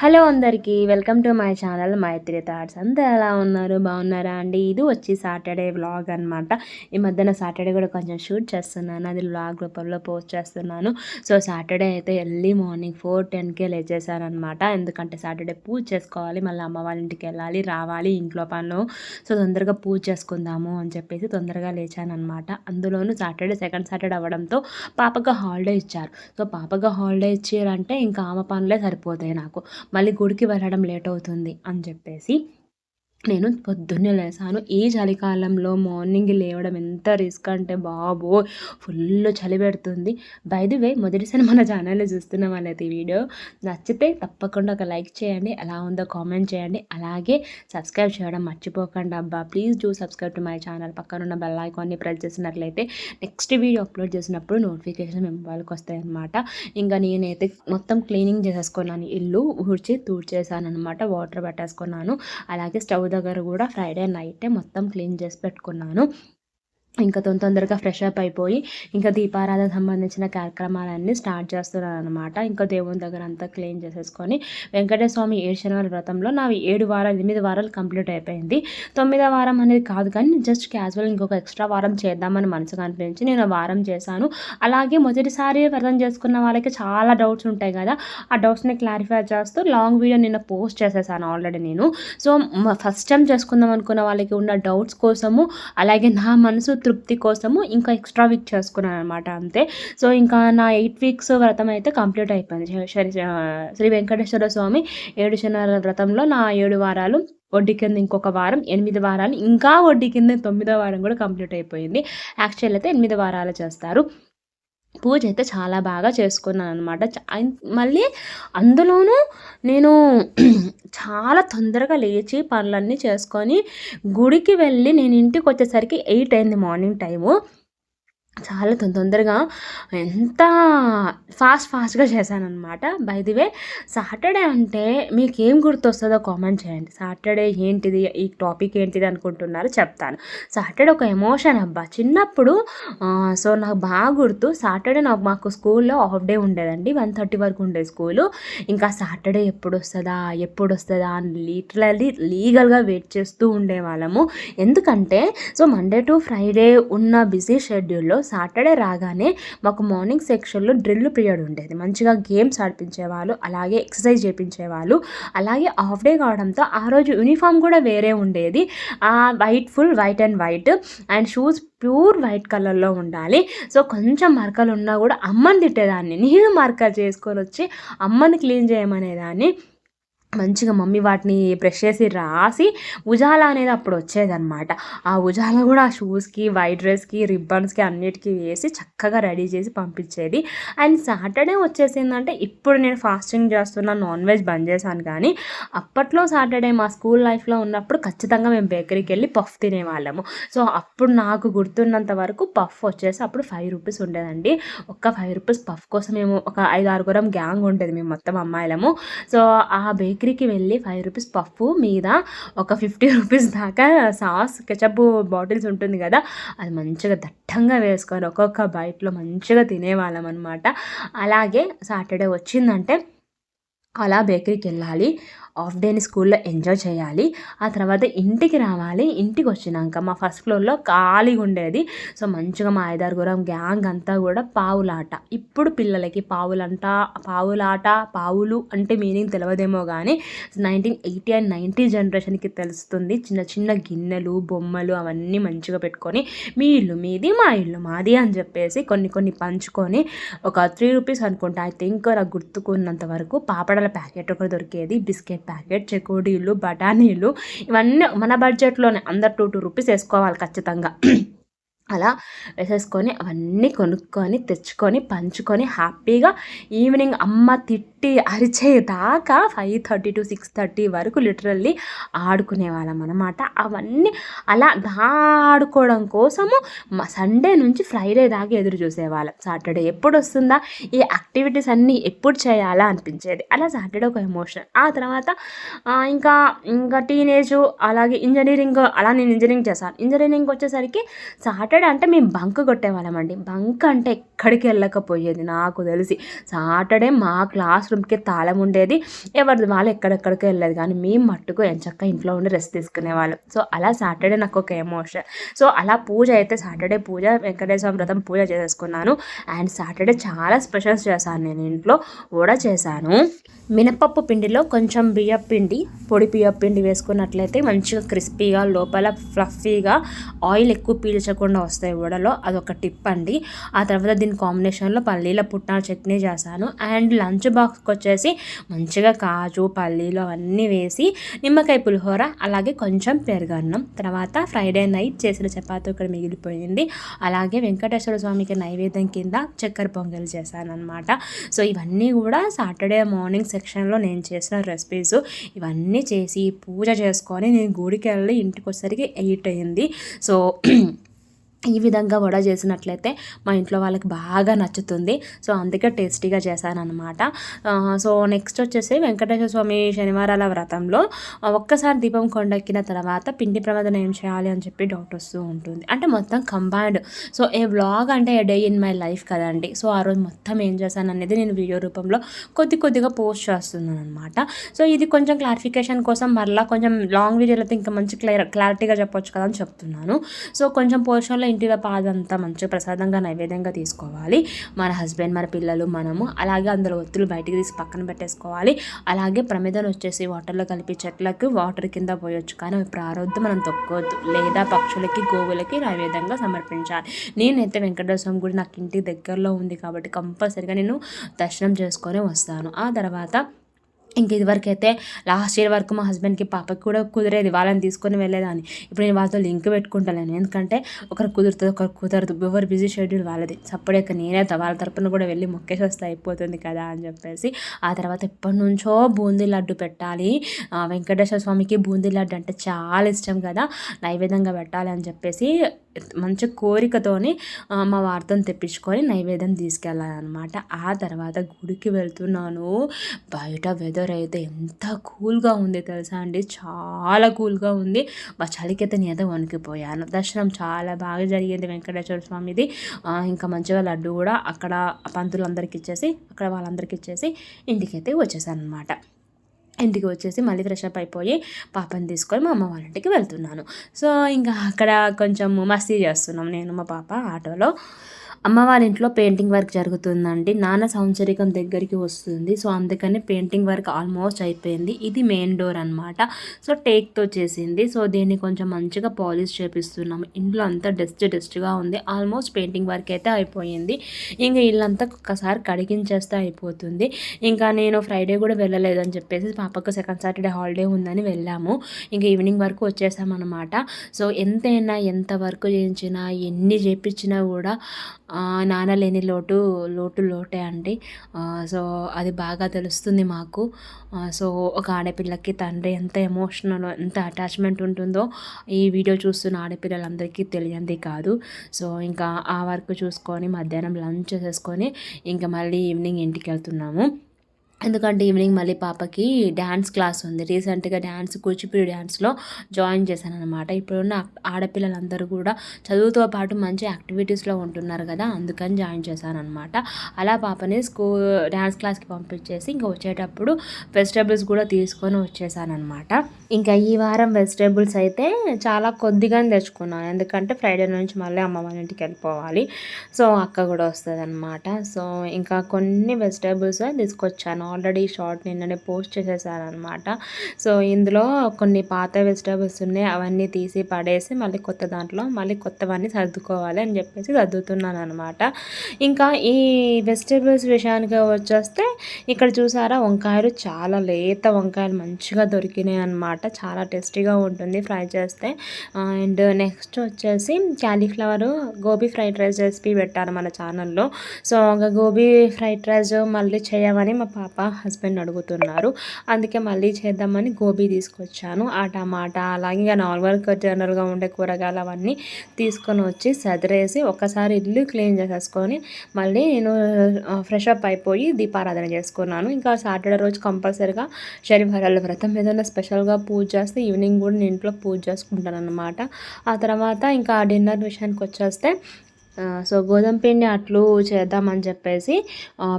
Hello అందరికీ welcome to my channel Maitri thoughts. అంతా ఎలా ఉన్నారు, బాగున్నారా అండి? ఇది వచ్చి సాటర్డే వ్లాగ్ అనమాట. ఈ మధ్యన సాటర్డే కూడా కొంచెం షూట్ చేస్తున్నాను, అది వ్లాగ్ రూపంలో పోస్ట్ చేస్తున్నాను. సో సాటర్డే అయితే ఎర్లీ మార్నింగ్ 4:10కే లేచేసానమాట. ఎందుకంటే సాటర్డే పూజ చేసుకోవాలి, మళ్ళీ అమ్మ వాళ్ళ ఇంటికి వెళ్ళాలి, రావాలి, ఇంట్లో పనులు. సో తొందరగా పూజ చేసుకుందాము అని చెప్పేసి తొందరగా లేచానమాట. అందులోనూ సాటర్డే సెకండ్ సాటర్డే అవ్వడంతో పాపగా హాలిడే ఇచ్చారు. సో పాపగా హాలిడే ఇచ్చారంటే ఇంకా ఆమె పనులే సరిపోతాయి నాకు. మళ్ళీ గుడికి వెళ్ళడం లేట్ అవుతుంది అని చెప్పేసి నేను పొద్దున్నే లేసాను. ఈ చలికాలంలో మార్నింగ్ లేవడం ఎంత రిస్క్ అంటే బాబోయ్, ఫుల్ చలి పెడుతుంది. బై ది వే మొదటిసారి మన ఛానల్లో చూస్తున్న వాళ్ళైతే ఈ వీడియో నచ్చితే తప్పకుండా ఒక లైక్ చేయండి, ఎలా ఉందో కామెంట్ చేయండి, అలాగే సబ్స్క్రైబ్ చేయడం మర్చిపోకండి అబ్బా. Please do subscribe to my channel. పక్కన ఉన్న బెల్ ఐకాన్ని ప్రెస్ చేసినట్లయితే నెక్స్ట్ వీడియో అప్లోడ్ చేసినప్పుడు నోటిఫికేషన్ మేము వాళ్ళకి వస్తాయి అనమాట. ఇంకా నేనైతే మొత్తం క్లీనింగ్ చేసేసుకున్నాను, ఇల్లు ఊడ్చి తూడ్చేసాను అనమాట, వాటర్ పెట్టేసుకున్నాను. అలాగే స్టవ్ దగ్గర కూడా ఫ్రైడే నైటే మొత్తం క్లీన్ చేసి పెట్టుకున్నాను. ఇంకా తొందరగా ఫ్రెష్ అప్ అయిపోయి ఇంకా దీపారాధన సంబంధించిన కార్యక్రమాలన్నీ స్టార్ట్ చేస్తున్నాను అనమాట. ఇంకా దేవుని దగ్గర అంతా క్లీన్ చేసేసుకొని వెంకటేశ్వర స్వామి 7 శనివారాల వ్రతంలో నావి 8 వారాలు కంప్లీట్ అయిపోయింది. 9వ వారం అనేది కాదు, కానీ జస్ట్ క్యాజువల్ ఇంకొక ఎక్స్ట్రా వారం చేద్దామని మనసుకు అనిపించి నేను వారం చేశాను. అలాగే మొదటిసారి వ్రతం చేసుకున్న వాళ్ళకి చాలా డౌట్స్ ఉంటాయి కదా, ఆ డౌట్స్ని క్లారిఫై చేస్తూ లాంగ్ వీడియో నిన్న పోస్ట్ చేసేసాను ఆల్రెడీ నేను. సో ఫస్ట్ టైం చేసుకుందాం అనుకున్న వాళ్ళకి ఉన్న డౌట్స్ కోసము, అలాగే నా మనసు తృప్తి కోసము ఇంకా ఎక్స్ట్రా వీక్ చేసుకున్నాను అనమాట, అంతే. సో ఇంకా నా 8 వీక్స్ వ్రతం అయితే కంప్లీట్ అయిపోయింది. శ్రీ వెంకటేశ్వర స్వామి 7 శనివారాల వ్రతంలో నా 7 వారాలు వడ్డీ కింద ఇంకొక వారం 8 వారాలు, ఇంకా వడ్డీ కింద 9వ వారం కూడా కంప్లీట్ అయిపోయింది. యాక్చువల్ అయితే 8 వారాలు చేస్తారు. పూజ అయితే చాలా బాగా చేసుకున్నాను అనమాట. మళ్ళీ అందులోనూ నేను చాలా తొందరగా లేచి పనులన్నీ చేసుకొని గుడికి వెళ్ళి నేను ఇంటికి వచ్చేసరికి 8 అయింది మార్నింగ్ టైము. చాలా తొందరగా ఎంత ఫాస్ట్గా చేశానమాట. బై ది వే సాటర్డే అంటే మీకేం గుర్తొస్తుందో కామెంట్ చేయండి. సాటర్డే ఏంటిది, ఈ టాపిక్ ఏంటిది అనుకుంటున్నారు, చెప్తాను. సాటర్డే ఒక ఎమోషన్ అబ్బా. చిన్నప్పుడు సో నాకు బాగా గుర్తు, సాటర్డే మాకు స్కూల్లో హాఫ్ డే ఉండేదండి, 1:30 వరకు ఉండేది స్కూలు. ఇంకా సాటర్డే ఎప్పుడు వస్తుందా అని లీగల్గా వెయిట్ చేస్తూ ఉండేవాళ్ళము. ఎందుకంటే సో మండే టు ఫ్రైడే ఉన్న బిజీ షెడ్యూల్లో సాటర్డే రాగానే మాకు మార్నింగ్ సెక్షన్లో డ్రిల్ పీరియడ్ ఉండేది. మంచిగా గేమ్స్ ఆడిపించేవాళ్ళు, అలాగే ఎక్సర్సైజ్ చేయించేవాళ్ళు. అలాగే హాఫ్ డే కావడంతో ఆ రోజు యూనిఫామ్ కూడా వేరే ఉండేది, full white and shoes pure white కలర్లో ఉండాలి. సో కొంచెం మరకలు ఉన్నా కూడా అమ్మని తిట్టేదాన్ని, నేను మరకలు చేసుకొని వచ్చి అమ్మని క్లీన్ చేయమనేదాన్ని. మంచిగా మమ్మీ వాటిని బ్రష్ చేసి రాసి ఉజాల అనేది అప్పుడు వచ్చేదన్నమాట. ఆ ఉజాల కూడా ఆ షూస్కి, వైట్ డ్రెస్కి, రిబ్బన్స్కి అన్నిటికీ వేసి చక్కగా రెడీ చేసి పంపించేది. అండ్ సాటర్డే వచ్చేసిందంటే, ఇప్పుడు నేను ఫాస్టింగ్ చేస్తున్నా, నాన్ వెజ్ బంద్ చేశాను, కానీ అప్పట్లో సాటర్డే మా స్కూల్ లైఫ్లో ఉన్నప్పుడు ఖచ్చితంగా మేము బేకరీకి వెళ్ళి పఫ్ తినేవాళ్ళము. సో అప్పుడు నాకు గుర్తున్నంత వరకు పఫ్ వచ్చేసి అప్పుడు 5 రూపీస్ ఉండేదండి. ఒక్క 5 రూపీస్ పఫ్ కోసం మేము ఒక 5-6 గ్యాంగ్ ఉండేది, మేము మొత్తం అమ్మాయిలము. సో ఆ బేకరీకి వెళ్ళి 5 రూపీస్ పఫ్ మీద ఒక 50 రూపీస్ దాకా సాస్, కెచప్ బాటిల్స్ ఉంటుంది కదా, అది మంచిగా దట్టంగా వేసుకొని ఒక్కొక్క బైట్లో మంచిగా తినేవాళ్ళం అనమాట. అలాగే సాటర్డే వచ్చిందంటే అలా బేకరీకి వెళ్ళాలి, హాఫ్ డేని స్కూల్లో ఎంజాయ్ చేయాలి, ఆ తర్వాత ఇంటికి రావాలి. ఇంటికి వచ్చినాక మా ఫస్ట్ ఫ్లోర్లో ఖాళీగా ఉండేది. సో మంచిగా మా 5-6 గ్యాంగ్ అంతా కూడా పావులాట. ఇప్పుడు పిల్లలకి పావులాట పావులు అంటే మీనింగ్ తెలియదేమో, కానీ 1980 అండ్ 90 జనరేషన్కి తెలుస్తుంది. చిన్న చిన్న గిన్నెలు, బొమ్మలు అవన్నీ మంచిగా పెట్టుకొని మీ ఇల్లు మీది, మా ఇల్లు మాది అని చెప్పేసి కొన్ని పంచుకొని ఒక 3 రూపీస్ అనుకుంటా, ఐ థింక్ నాకు గుర్తుకున్నంత వరకు పాపడాల ప్యాకెట్ ఒకటి దొరికేది, బిస్కెట్ ప్యాకెట్, చెకోడీలు, బఠానీలు, ఇవన్నీ మన బడ్జెట్లోనే అందరు 2 రూపీస్ వేసుకోవాలి ఖచ్చితంగా. అలా వేసేసుకొని అవన్నీ కొనుక్కొని తెచ్చుకొని పంచుకొని హ్యాపీగా ఈవినింగ్ అమ్మ తిట్టి అరిచేదాకా 5:30 to 6:30 వరకు లిటరల్లీ ఆడుకునేవాళ్ళం అనమాట. అవన్నీ అలా ఆడుకోవడం కోసము సండే నుంచి ఫ్రైడే దాకా ఎదురు చూసేవాళ్ళం. సాటర్డే ఎప్పుడు వస్తుందా, ఈ యాక్టివిటీస్ అన్నీ ఎప్పుడు చేయాలా అనిపించేది. అలా సాటర్డే ఒక ఎమోషన్. ఆ తర్వాత ఇంకా టీనేజ్, అలాగే ఇంజనీరింగ్. అలా నేను ఇంజనీరింగ్ చేశాను. ఇంజనీరింగ్ వచ్చేసరికి సాటర్డే సాటర్డే అంటే మేము బంక్ కొట్టేవాళ్ళమండి. బంక్ అంటే ఎక్కడికి వెళ్ళకపోయేది నాకు తెలిసి. సాటర్డే మా క్లాస్ రూమ్‌కి తాళం ఉండేది. ఎవరిది వాళ్ళు ఎక్కడెక్కడికో వెళ్ళేది. కానీ మేము మట్టుకు ఎంచక్కా ఇంట్లో ఉండి రెస్ట్ తీసుకునేవాళ్ళం. సో అలా సాటర్డే నాకు ఒక ఎమోషన్. సో అలా పూజ అయితే సాటర్డే పూజ వెంకటేశ్వర వ్రతం పూజ చేసేసుకున్నాను. అండ్ సాటర్డే చాలా స్పెషల్స్ చేశాను నేను ఇంట్లో. వడ చేశాను. మినపప్పు పిండిలో కొంచెం బియ్యపిండి, పొడి బియ్యపిండి వేసుకున్నట్లయితే మంచిగా క్రిస్పీగా లోపల ఫ్లఫీగా ఆయిల్ ఎక్కువ పీల్చకుండా వస్తాయి వడలో. అదొక టిప్ అండి. ఆ తర్వాత దీని కాంబినేషన్లో పల్లీల పుట్నాల చట్నీ చేశాను. అండ్ లంచ్ బాక్స్కి వచ్చేసి మంచిగా కాజు పల్లీలు అవన్నీ వేసి నిమ్మకాయ పులిహోర, అలాగే కొంచెం పెరుగన్నం. తర్వాత ఫ్రైడే నైట్ చేసిన చపాతీ ఇక్కడ మిగిలిపోయింది. అలాగే వెంకటేశ్వర స్వామికి నైవేద్యం కింద చక్కెర పొంగల్ చేశాను అనమాట. సో ఇవన్నీ కూడా సాటర్డే మార్నింగ్ సెక్షన్లో నేను చేసిన రెసిపీస్. ఇవన్నీ చేసి పూజ చేసుకొని నేను గుడికి వెళ్ళి ఇంటికి వచ్చేసరికి 8 అయింది. సో ఈ విధంగా వడ చేసినట్లయితే మా ఇంట్లో వాళ్ళకి బాగా నచ్చుతుంది. సో అందుకే టేస్టీగా చేశానన్నమాట. సో నెక్స్ట్ వచ్చేసి వెంకటేశ్వర స్వామి శనివారాల వ్రతంలో ఒక్కసారి దీపం కొండెక్కిన తర్వాత పిండి ప్రమాదం ఏం చేయాలి అని చెప్పి డౌట్ వస్తూ ఉంటుంది. అంటే మొత్తం కంబైన్డ్. సో ఏ వ్లాగ్ అంటే ఏ డే ఇన్ మై లైఫ్ కదండి. సో ఆ రోజు మొత్తం ఏం చేశాను అనేది నేను వీడియో రూపంలో కొద్దిగా పోస్ట్ చేస్తున్నాను అనమాట. సో ఇది కొంచెం క్లారిఫికేషన్ కోసం మరలా కొంచెం లాంగ్ వీడియోలో అయితే ఇంకా మంచి క్లారిటీగా చెప్పొచ్చు కదా అని చెప్తున్నాను. సో కొంచెం పోర్షన్లో ఇంటిలో పాదంతా మంచిగా ప్రసాదంగా నైవేద్యంగా తీసుకోవాలి. మన హస్బెండ్, మన పిల్లలు, మనము. అలాగే అందులో ఒత్తులు బయటికి తీసి పక్కన పెట్టేసుకోవాలి. అలాగే ప్రమిదను వచ్చేసి వాటర్లో కలిపి చెట్లకు వాటర్ కింద పోయొచ్చు, కానీ అవి ప్రారబ్ధం మనం తొక్కొద్దు. లేదా పక్షులకి, గోవులకి నైవేద్యంగా సమర్పించాలి. నేనైతే వెంకటేశ్వర స్వామి గుడి నాకు ఇంటి దగ్గరలో ఉంది కాబట్టి కంపల్సరిగా నేను దర్శనం చేసుకొని వస్తాను. ఆ తర్వాత ఇంక ఇదివరకైతే లాస్ట్ ఇయర్ వరకు మా హస్బెండ్కి పాపకి కూడా కుదిరేది, వాళ్ళని తీసుకొని వెళ్ళేదాన్ని. ఇప్పుడు నేను వాళ్ళతో లింక్ పెట్టుకుంటాను. ఎందుకంటే ఒకరు కుదురుతుంది, ఒకరు కుదరదు. ఎవరు బిజీ షెడ్యూల్ వాళ్ళది. సపరేట్గా నేనే వాళ్ళ తరపున కూడా వెళ్ళి మొక్కేసి వస్తే అయిపోతుంది కదా అని చెప్పేసి ఆ తర్వాత ఎప్పటి నుంచో బూందీ లడ్డు పెట్టాలి. వెంకటేశ్వర స్వామికి బూందీ లడ్డు అంటే చాలా ఇష్టం కదా, నైవేద్యంగా పెట్టాలి అని చెప్పేసి మంచి కోరికతోని మా వారితో తెప్పించుకొని నైవేద్యం తీసుకెళ్ళాలన్నమాట. ఆ తర్వాత గుడికి వెళ్తున్నాను. బయట వెదర్ అయితే ఎంత కూల్గా ఉంది తెలుసా అండి, చాలా కూల్గా ఉంది. మా చలికైతే నేనైతే వణికిపోయాను. దర్శనం చాలా బాగా జరిగింది వెంకటేశ్వర స్వామిది. ఇంకా మంచిగా లడ్డు కూడా అక్కడ పంతులందరికీ ఇచ్చేసి అక్కడ వాళ్ళందరికీ ఇచ్చేసి ఇంటికైతే వచ్చేసాను అనమాట. ఇంటికి వచ్చేసి మళ్ళీ ఫ్రెష్ అప్ అయిపోయి పాపని తీసుకొని మా అమ్మ వాళ్ళ ఇంటికి వెళ్తున్నాను. సో ఇంకా అక్కడ కొంచెం మస్తీ చేస్తున్నాం నేను మా పాప ఆటోలో. అమ్మ వాళ్ళ ఇంట్లో పెయింటింగ్ వర్క్ జరుగుతుందండి. నాన్న సంవత్సరికం దగ్గరికి వస్తుంది. సో అందుకని పెయింటింగ్ వర్క్ ఆల్మోస్ట్ అయిపోయింది. ఇది మెయిన్ డోర్ అనమాట. సో టేక్తో చేసింది. సో దీన్ని కొంచెం మంచిగా పాలిష్ చేపిస్తున్నాము. ఇంట్లో అంతా డస్ట్గా ఉంది. ఆల్మోస్ట్ పెయింటింగ్ వర్క్ అయితే అయిపోయింది. ఇంకా ఇల్లంతా ఒక్కసారి కడిగించేస్తే అయిపోతుంది. ఇంకా నేను ఫ్రైడే కూడా వెళ్ళలేదని చెప్పేసి పాపకు సెకండ్ సాటర్డే హాలిడే ఉందని వెళ్ళాము. ఇంకా ఈవినింగ్ వరకు వచ్చేసామన్నమాట. సో ఎంతైనా ఎంత వర్క్ చేయించినా ఎన్ని చేయించినా కూడా నాన్న లేని లోటే అండి. సో అది బాగా తెలుస్తుంది మాకు. సో ఒక ఆడపిల్లకి తండ్రి ఎంత ఎమోషనల్, ఎంత అటాచ్మెంట్ ఉంటుందో ఈ వీడియో చూస్తున్న ఆడపిల్లలందరికీ తెలియంది కాదు. సో ఇంకా ఆ వర్క్ చూసుకొని మధ్యాహ్నం లంచ్ చేసుకొని ఇంకా మళ్ళీ ఈవినింగ్ ఇంటికి వెళ్తున్నాము. ఎందుకంటే ఈవినింగ్ మళ్ళీ పాపకి డ్యాన్స్ క్లాస్ ఉంది. రీసెంట్గా కూచిపూడి డ్యాన్స్లో జాయిన్ చేశాను అనమాట. ఇప్పుడున్న ఆడపిల్లలందరూ కూడా చదువుతో పాటు మంచి యాక్టివిటీస్లో ఉంటున్నారు కదా, అందుకని జాయిన్ చేశాను అనమాట. అలా పాపని డ్యాన్స్ క్లాస్కి పంపించేసి ఇంకా వచ్చేటప్పుడు వెజిటేబుల్స్ కూడా తీసుకొని వచ్చేసాను అనమాట. ఇంకా ఈ వారం వెజిటేబుల్స్ అయితే చాలా కొద్దిగానే తెచ్చుకున్నాను. ఎందుకంటే ఫ్రైడే నుంచి మళ్ళీ అమ్మ వాళ్ళ ఇంటికి వెళ్ళిపోవాలి. సో అక్క కూడా వస్తుంది అనమాట. సో ఇంకా కొన్ని వెజిటేబుల్స్ తీసుకొచ్చాను. ఆల్రెడీ షార్ట్ నిన్ననే పోస్ట్ చేసేసాను అనమాట. సో ఇందులో కొన్ని పాత వెజిటేబుల్స్ ఉన్నాయి, అవన్నీ తీసి పడేసి మళ్ళీ కొత్త దాంట్లో మళ్ళీ కొత్తవన్నీ సర్దుకోవాలి అని చెప్పేసి సర్దుతున్నాను అనమాట. ఇంకా ఈ వెజిటేబుల్స్ విషయానికి వచ్చేస్తే ఇక్కడ చూసారా, వంకాయలు చాలా లేత వంకాయలు మంచిగా దొరికినాయి అనమాట. చాలా టేస్టీగా ఉంటుంది ఫ్రై చేస్తే. అండ్ నెక్స్ట్ వచ్చేసి cauliflower gobi fried rice recipe పెట్టాను మన ఛానల్లో. సో గోబీ ఫ్రైడ్ రైస్ మళ్ళీ చేయమని మా పాప హస్బెండ్ అడుగుతున్నారు. అందుకే మళ్ళీ చేద్దామని గోబీ తీసుకొచ్చాను. ఆ టమాటా అలాగే ఇంకా నార్మల్గా జనరల్గా ఉండే కూరగాయలు అవన్నీ తీసుకొని వచ్చి సదిరేసి ఒకసారి ఇల్లు క్లీన్ చేసేసుకొని మళ్ళీ నేను ఫ్రెష్ అప్ అయిపోయి దీపారాధన చేసుకున్నాను. ఇంకా సాటర్డే రోజు కంపల్సరీగా శనివారాల వ్రతం ఏదైనా స్పెషల్గా పూజ చేస్తే ఈవినింగ్ కూడా నేను ఇంట్లో పూజ చేసుకుంటాను అన్నమాట. ఆ తర్వాత ఇంకా డిన్నర్ విషయానికి వచ్చేస్తే సో గోధుమ పిండి అట్లు చేద్దామని చెప్పేసి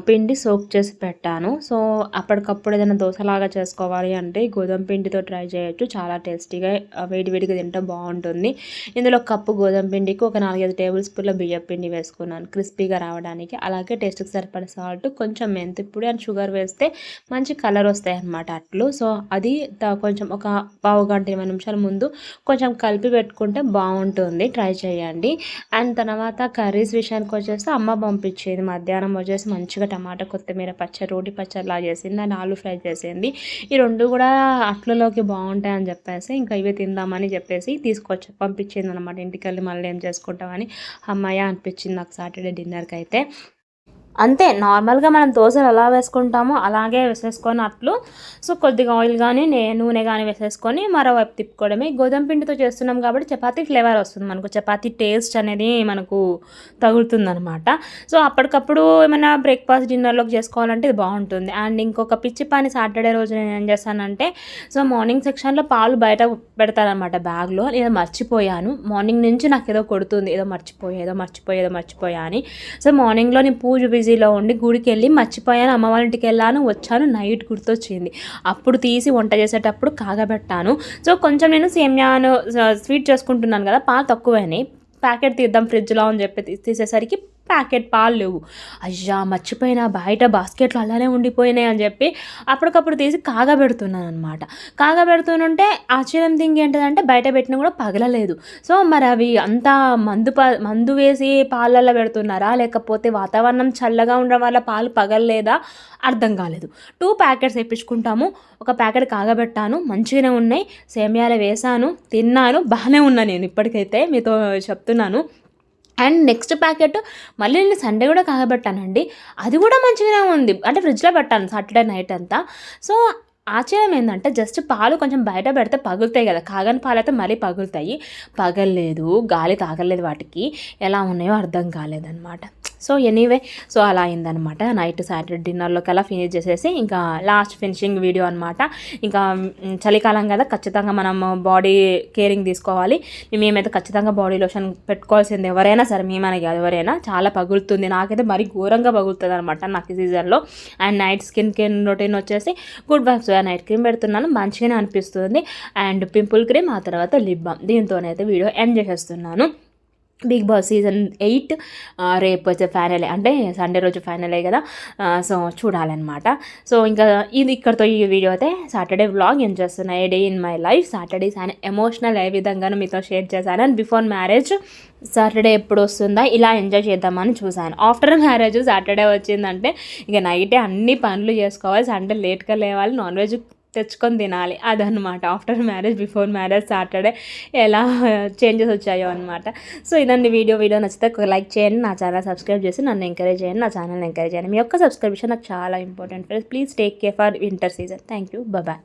పిండి సోక్ చేసి పెట్టాను. సో అప్పటికప్పుడు ఏదైనా దోశలాగా చేసుకోవాలి అంటే గోధుమ పిండితో ట్రై చేయొచ్చు. చాలా టేస్టీగా వేడివేడిగా తింటే బాగుంటుంది. ఇందులో కప్పు గోధుమ పిండికి ఒక 4-5 టేబుల్ స్పూన్ల బియ్యం పిండి వేసుకున్నాను క్రిస్పీగా రావడానికి. అలాగే టేస్ట్కి సరిపడే సాల్ట్, కొంచెం మెంతిపొడి అండ్ షుగర్ వేస్తే మంచి కలర్ వస్తాయి అన్నమాట అట్లు. సో అది కొంచెం ఒక పావు గంట 20 నిమిషాల ముందు కొంచెం కలిపి పెట్టుకుంటే బాగుంటుంది. ట్రై చేయండి. అండ్ తర్వాత కర్రీస్ విషయానికి వచ్చేస్తే అమ్మ పంపించేది. మధ్యాహ్నం వచ్చేసి మంచిగా టమాటా కొత్తిమీర పచ్చడి, రోటి పచ్చడిలా చేసింది అండ్ ఆలు ఫ్రై చేసింది. ఈ రెండు కూడా అట్లలోకి బాగుంటాయని చెప్పేసి ఇంకా ఇవి తిందామని చెప్పేసి తీసుకొచ్చి పంపించింది అనమాట. ఇంటికి వెళ్ళి మళ్ళీ ఏం చేసుకుంటామని అమ్మాయి అనిపించింది నాకు సాటర్డే డిన్నర్కి అయితే. అంతే నార్మల్గా మనం దోశలు ఎలా వేసుకుంటామో అలాగే వేసేసుకొని అట్లు. సో కొద్దిగా ఆయిల్ కానీ నూనె కానీ వేసేసుకొని మరోవైపు తిప్పుకోవడమే. గోధుమ పిండితో చేస్తున్నాం కాబట్టి చపాతీ ఫ్లేవర్ వస్తుంది మనకు, చపాతీ టేస్ట్ అనేది మనకు తగులుతుందనమాట. సో అప్పటికప్పుడు ఏమైనా బ్రేక్ఫాస్ట్ డిన్నర్లోకి చేసుకోవాలంటే ఇది బాగుంటుంది. అండ్ ఇంకొక పిచ్చి పని సాటర్డే రోజు నేను ఏం చేస్తానంటే, సో మార్నింగ్ సెక్షన్లో పాలు బయట పెడతారనమాట బ్యాగ్లో. నేను మర్చిపోయాను. మార్నింగ్ నుంచి నాకు ఏదో కొడుతుంది, ఏదో మర్చిపోయా అని. సో మార్నింగ్లో నేను పూజ బిజీలో ఉండి గుడికి వెళ్ళి మర్చిపోయాను. అమ్మ వాళ్ళ ఇంటికి వెళ్ళాను, వచ్చాను, నైట్ గుర్తొచ్చింది. అప్పుడు తీసి వంట చేసేటప్పుడు కాగబెట్టాను. సో కొంచెం నేను సేమ్యాను స్వీట్ చేసుకుంటున్నాను కదా, పాలు తక్కువైనాయి. ప్యాకెట్ తీద్దాం ఫ్రిడ్జ్లో అని చెప్పి తీసేసరికి ప్యాకెట్ పాలు లేవు. అయ్యా మర్చిపోయినా, బయట బాస్కెట్లో అలానే ఉండిపోయినాయి అని చెప్పి అప్పటికప్పుడు తీసి కాగబెడుతున్నాను అనమాట. కాగబెడుతుంటే ఆశ్చర్యం థింగ్ ఏంటంటే బయట పెట్టినా కూడా పగలలేదు. సో మరి అవి అంతా మందు వేసి పాలల్లో పెడుతున్నారా, లేకపోతే వాతావరణం చల్లగా ఉండడం వల్ల పాలు పగలలేదా అర్థం కాలేదు. 2 ప్యాకెట్స్ వేయించుకుంటాము. ఒక ప్యాకెట్ కాగబెట్టాను, మంచిగానే ఉన్నాయి. సేమియాలు వేసాను, తిన్నాను, బాగానే ఉన్నా నేను ఇప్పటికైతే మీతో చెప్తున్నాను. అండ్ నెక్స్ట్ ప్యాకెట్ మళ్ళీ నేను సండే కూడా కాగబెట్టానండి, అది కూడా మంచిగానే ఉంది. అంటే ఫ్రిడ్జ్లో పెట్టాను సాటర్డే నైట్ అంతా. సో ఆశ్చర్యం ఏంటంటే జస్ట్ పాలు కొంచెం బయట పెడితే పగులుతాయి కదా, కాగని పాలు అయితే మరీ పగలలేదు, గాలి తాగలేదు, వాటికి ఎలా ఉన్నాయో అర్థం కాలేదన్నమాట. సో ఎనీవే సో అలా అయిందనమాట. నైట్ సాటర్డే డిన్నర్లోకి అలా ఫినిష్ చేసేసి ఇంకా లాస్ట్ ఫినిషింగ్ వీడియో అనమాట. ఇంకా చలికాలం కదా, ఖచ్చితంగా మనం బాడీ కేరింగ్ తీసుకోవాలి. మేమైతే ఖచ్చితంగా బాడీ లోషన్ పెట్టుకోవాల్సింది, ఎవరైనా సరే, మేమనే కాదు ఎవరైనా. చాలా పగులుతుంది, నాకైతే మరీ ఘోరంగా పగులుతుంది అనమాట నాకు ఈ సీజన్లో. And night skin care routine వచ్చేసి గుడ్ వైబ్స్ నైట్ క్రీమ్ పెడుతున్నాను, మంచిగానే అనిపిస్తుంది. అండ్ పింపుల్ క్రీమ్, ఆ తర్వాత లిప్ బామ్. దీంతోనైతే వీడియో ఎండ్ చేసేస్తున్నాను. బిగ్ బాస్ సీజన్ 8 రేపు వచ్చే ఫైనల్, అంటే సండే రోజు ఫైనలే కదా. సో చూడాలన్నమాట. సో ఇంకా ఇది ఇక్కడితో ఈ వీడియో అయితే సాటర్డే వ్లాగ్ ఏం చేస్తున్నా, a day in my life, Saturdays and emotional ఏ విధంగానూ మీతో షేర్ చేశాను. అండ్ బిఫోర్ మ్యారేజ్ సాటర్డే ఎప్పుడు వస్తుందా ఇలా ఎంజాయ్ చేద్దామని చూశాను. ఆఫ్టర్ మ్యారేజ్ సాటర్డే వచ్చిందంటే ఇక నైటే అన్ని పనులు చేసుకోవాలి, సండే లేట్గా లేవాలి, నాన్ వెజ్ తెచ్చుకొని తినాలి, అదనమాట. After marriage before marriage Saturday ఎలా చేంజెస్ వచ్చాయో అనమాట. సో ఇదండి వీడియో నచ్చితే లైక్ చేయండి, నా ఛానల్ సబ్స్క్రైబ్ చేసి నన్ను ఎంకరేజ్ చేయండి, నా ఛానల్ని ఎంకరేజ్ చేయండి. మీ యొక్క సబ్స్క్రిప్షన్ నాకు చాలా important. Please take care for winter season. Thank you, bye.